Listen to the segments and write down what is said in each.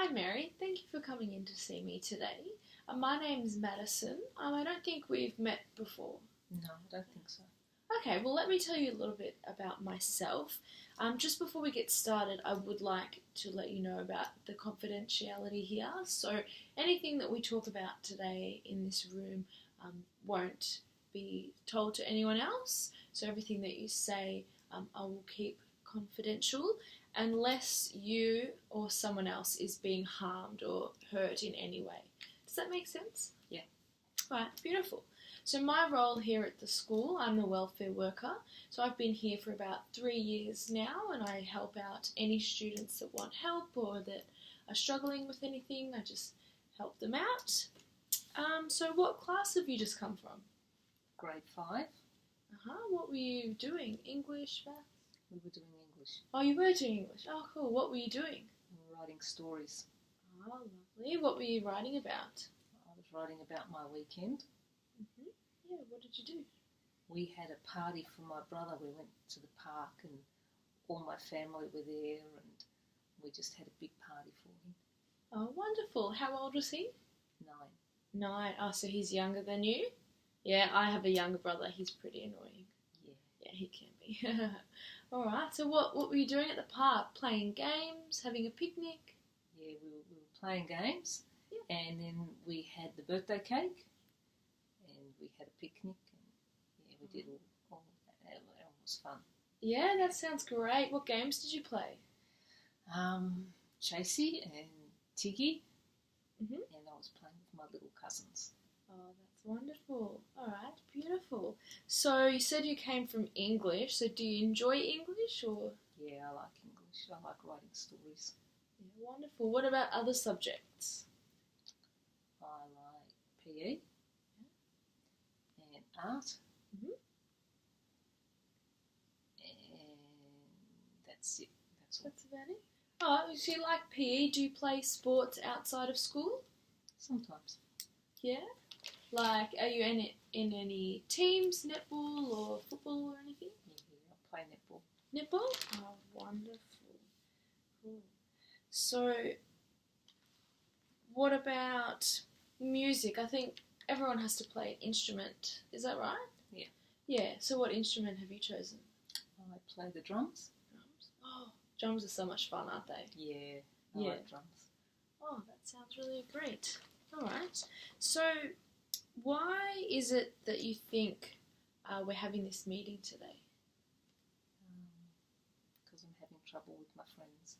Hi Mary, thank you for coming in to see me today. My name's Madison. I don't think we've met before. No, I don't think so. Okay, well let me tell you a little bit about myself. Just before we get started, I would like to let you know about the confidentiality here. So anything that we talk about today in this room won't be told to anyone else. So everything that you say I will keep confidential unless you or someone else is being harmed or hurt in any way. Does that make sense? Yeah. Right, beautiful. So my role here at the school, I'm the welfare worker. So I've been here for about 3 years now, and I help out any students that want help or that are struggling with anything. I just help them out. So what class have you just come from? Grade 5, What were you doing? English, maths? we were doing English. Oh, you were doing English. Oh, cool. What were you doing? We were writing stories. Oh, lovely. What were you writing about? I was writing about my weekend. Yeah, what did you do? We had a party for my brother. We went to the park and all my family were there and we just had a big party for him. Oh, wonderful. How old was he? 9. 9. Oh, so he's younger than you? Yeah, I have a younger brother. He's pretty annoying. Yeah, he can be. All right. So what were you doing at the park? Playing games? Having a picnic? Yeah, we were playing games. Yeah. And then we had the birthday cake and we had a picnic and yeah, we did all that. It was fun. Yeah, that sounds great. What games did you play? Chasey and Tiggy, Mhm. and I was playing with my little cousins. Oh, that's wonderful. All right, beautiful. So you said you came from English. So do you enjoy English or? Yeah, I like English. I like writing stories. Yeah, wonderful. What about other subjects? I like PE and art, Mhm. and that's it. That's all. That's about it. Oh, so you like PE? Do you play sports outside of school? Sometimes. Yeah. Like, are you in any teams, netball or football or anything? Yeah, I play netball. Netball? Oh, wonderful. Cool. So, what about music? I think everyone has to play an instrument. Is that right? Yeah. Yeah. So, what instrument have you chosen? I play the drums. Drums. Oh, drums are so much fun, aren't they? Yeah, I Yeah. like drums. Oh, that sounds really great. All right. So, why is it that you think we're having this meeting today? Because I'm having trouble with my friends.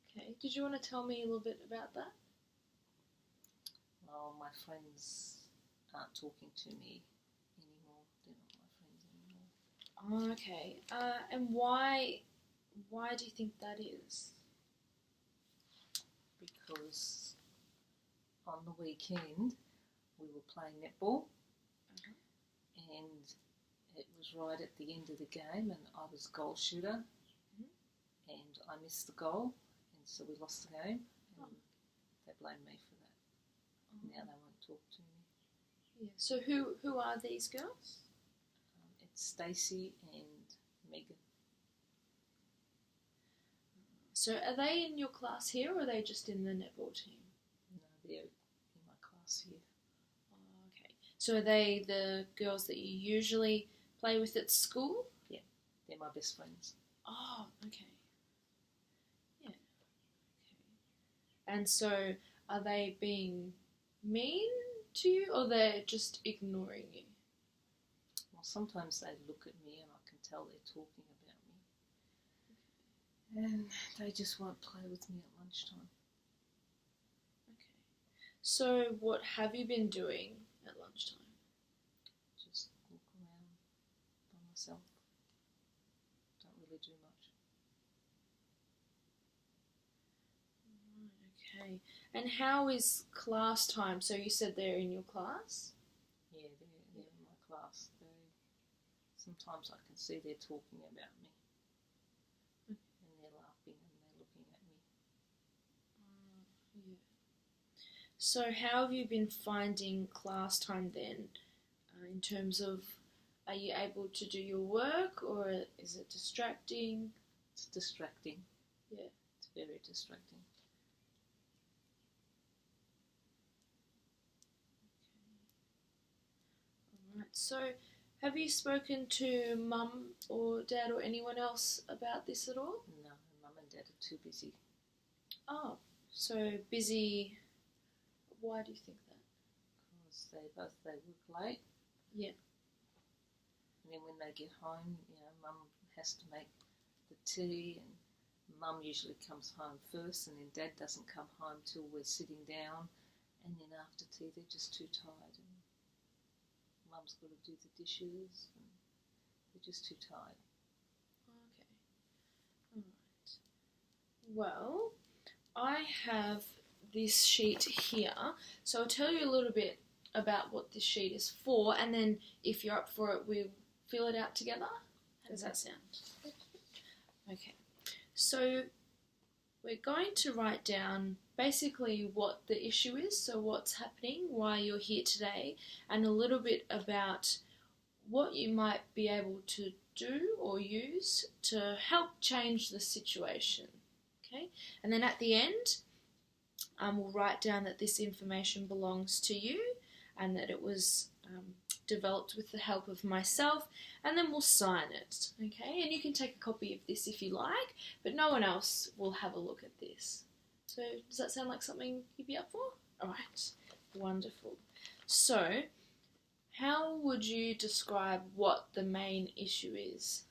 Okay. Did you want to tell me a little bit about that? Well, my friends aren't talking to me anymore. They're not my friends anymore. Oh, okay. And why do you think that is? Because on the weekend we were playing netball and it was right at the end of the game and I was goal shooter and I missed the goal and so we lost the game and they blamed me for that. Now they won't talk to me. Yeah. So who are these girls? It's Stacey and Megan. So are they in your class here or are they just in the netball team? No, they're in my class here. Oh, okay. So are they the girls that you usually play with at school? Yeah, they're my best friends. Oh, okay. Yeah. Okay. And so are they being mean to you or they're just ignoring you? Well, sometimes they look at me and I can tell they're talking about me. And they just won't play with me at lunchtime. Okay. So what have you been doing at lunchtime? Just walk around by myself. Don't really do much. Okay. And how is class time? So you said they're in your class? Yeah, they're in my class. Sometimes I can see they're talking about me. And they're laughing and they're looking at me. Yeah. So how have you been finding class time then? In terms of, are you able to do your work or is it distracting? It's distracting. Yeah. It's very distracting. So, have you spoken to mum or dad or anyone else about this at all? No, mum and dad are too busy. Oh, so busy. Why do you think that? Because they work late. Yeah. And then when they get home, mum has to make the tea, and mum usually comes home first, and then dad doesn't come home till we're sitting down, and then after tea they're just too tired, and mum's got to do the dishes, and they're just too tired. Okay. Alright. Well, I have this sheet here, so I'll tell you a little bit about what this sheet is for, and then if you're up for it, we'll fill it out together. How does that sound? Okay. So we're going to write down basically what the issue is, so what's happening, why you're here today, and a little bit about what you might be able to do or use to help change the situation. Okay? And then at the end, we'll write down that this information belongs to you and that it was developed with the help of myself, and then we'll sign it, okay? And you can take a copy of this if you like, but no one else will have a look at this. So does that sound like something you'd be up for? Alright, wonderful. So, how would you describe what the main issue is?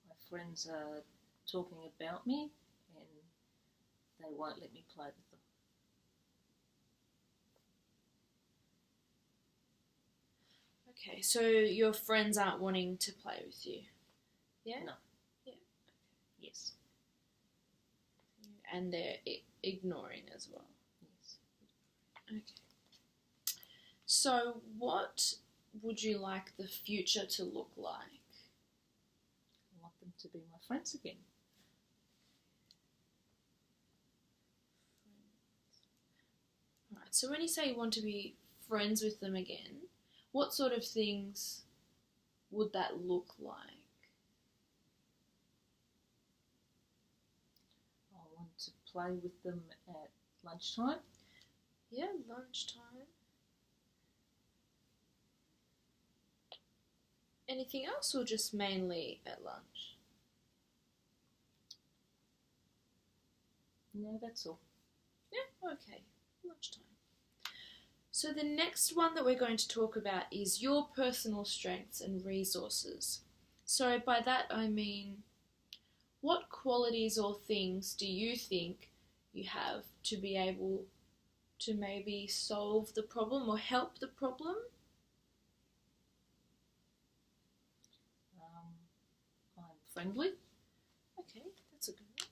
My friends are talking about me, and they won't let me play with them. Okay, so your friends aren't wanting to play with you? Yeah? No. Yeah. Yes. And they're ignoring as well? Yes. Okay. So what would you like the future to look like? I want them to be my friends again. Alright, so when you say you want to be friends with them again, what sort of things would that look like? I want to play with them at lunchtime. Yeah, lunchtime. Anything else, or just mainly at lunch? No, that's all. Yeah, okay, lunchtime. So the next one that we're going to talk about is your personal strengths and resources. So by that I mean, what qualities or things do you think you have to be able to maybe solve the problem or help the problem? I'm friendly. Okay, that's a good one.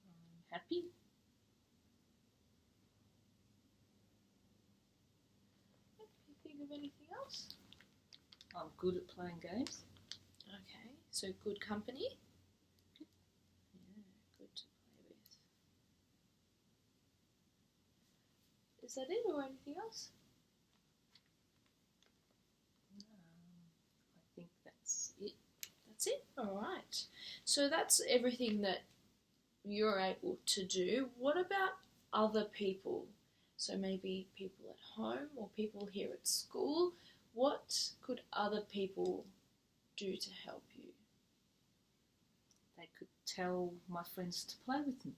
I'm happy. Can you think of anything else? I'm good at playing games. Okay, so good company. Yeah, good to play with. Is that it, or anything else? I think that's it. That's it? Alright. So that's everything that you're able to do. What about other people? So maybe people at home or people here at school. What could other people do to help you? They could tell my friends to play with me.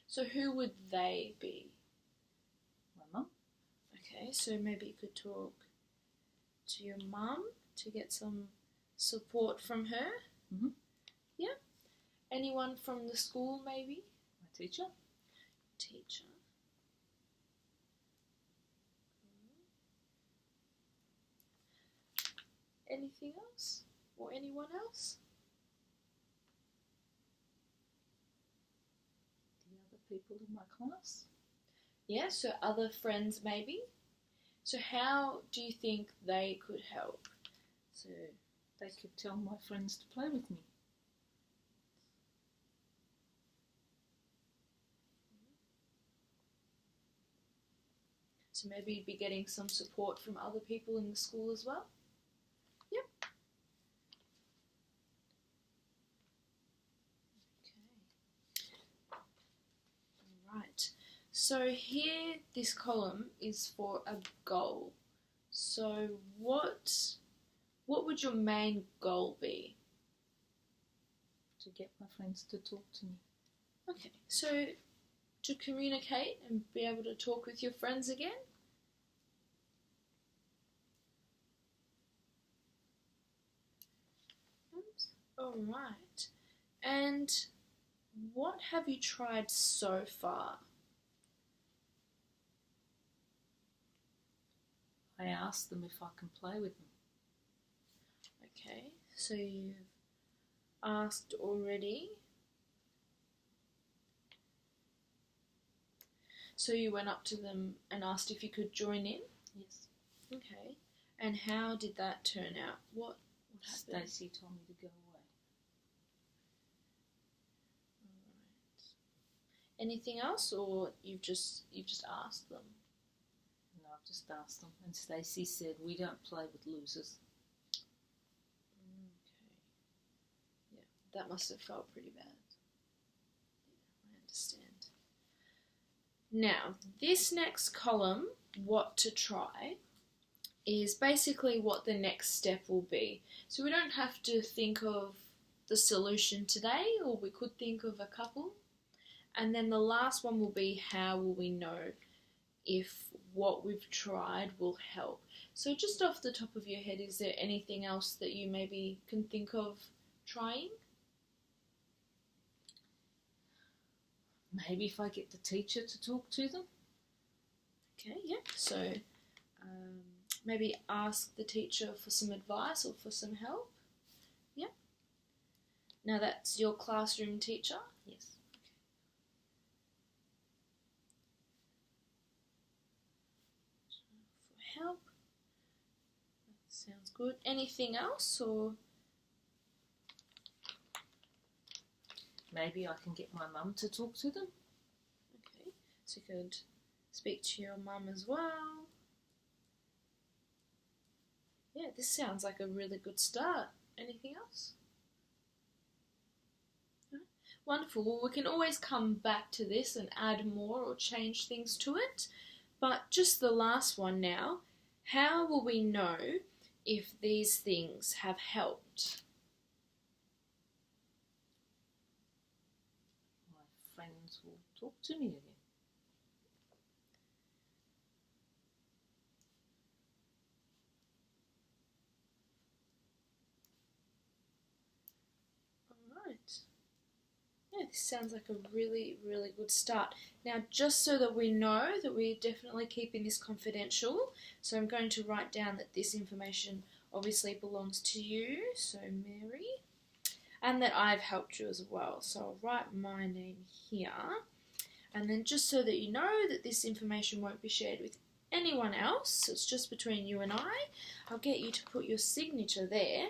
So who would they be? My mum. Okay, so maybe you could talk to your mum to get some support from her. Mm-hmm. Yeah. Anyone from the school, maybe? My teacher. Teacher. Anything else? Or anyone else? The other people in my class. Yeah, so other friends maybe. So how do you think they could help? So they could tell my friends to play with me. So maybe you'd be getting some support from other people in the school as well? Yep. Okay. So here, this column is for a goal. So what would your main goal be? To get my friends to talk to me. Okay, so to communicate and be able to talk with your friends again? Oops. All right. And what have you tried so far? I ask them if I can play with them. Okay, so you've asked already. So you went up to them and asked if you could join in? Yes. Okay. And how did that turn out? What happened? Stacey told me to go away. Alright. Anything else, or you've just asked them? No, I've just asked them, and Stacey said we don't play with losers. Okay. Yeah, that must have felt pretty bad. Yeah, I understand. Now, this next column, what to try, is basically what the next step will be. So we don't have to think of the solution today, or we could think of a couple. And then the last one will be, how will we know if what we've tried will help? So just off the top of your head, is there anything else that you maybe can think of trying? Maybe if I get the teacher to talk to them. Okay, yeah. So maybe ask the teacher for some advice or for some help. Yeah. Now that's your classroom teacher? Yes. For help. That sounds good. Anything else, or? Maybe I can get my mum to talk to them. Okay, so you could speak to your mum as well. Yeah, this sounds like a really good start. Anything else? No? Wonderful. Well, we can always come back to this and add more or change things to it. But just the last one now. How will we know if these things have helped? My friends will talk to me again. Alright. Yeah, this sounds like a really, really good start. Now, just so that we know that we're definitely keeping this confidential, so I'm going to write down that this information obviously belongs to you, so Mary, and that I've helped you as well. So I'll write my name here, and then just so that you know that this information won't be shared with anyone else, so it's just between you and I'll get you to put your signature there.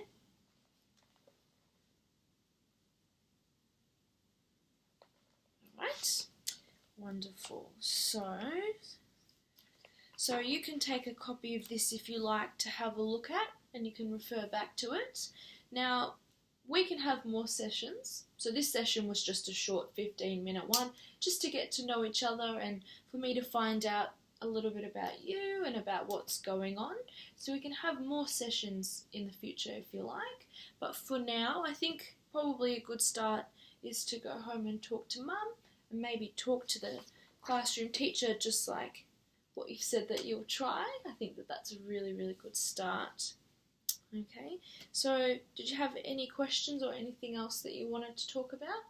Right, wonderful. So you can take a copy of this if you like to have a look at, and you can refer back to it. Now, we can have more sessions. So this session was just a short 15-minute one, just to get to know each other and for me to find out a little bit about you and about what's going on. So we can have more sessions in the future if you like. But for now, I think probably a good start is to go home and talk to Mum, and maybe talk to the classroom teacher, just like what you've said that you'll try. I think that that's a really, really good start. Okay, so did you have any questions or anything else that you wanted to talk about?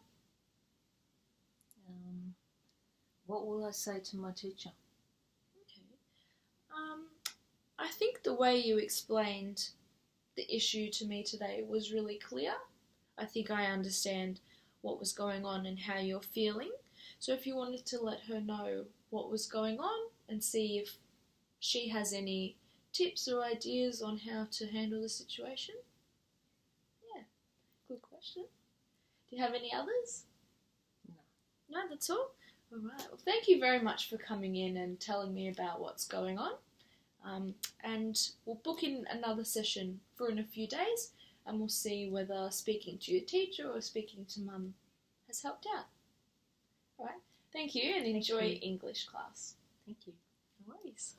What will I say to my teacher? Okay. I think the way you explained the issue to me today was really clear. I think I understand what was going on and how you're feeling. So if you wanted to let her know what was going on and see if she has any tips or ideas on how to handle the situation? Yeah, good question. Do you have any others? No. No, that's all? Alright, well thank you very much for coming in and telling me about what's going on. And we'll book in another session for in a few days, and we'll see whether speaking to your teacher or speaking to Mum has helped out. Alright, Thank you, and enjoy you. English class. Thank you. No worries.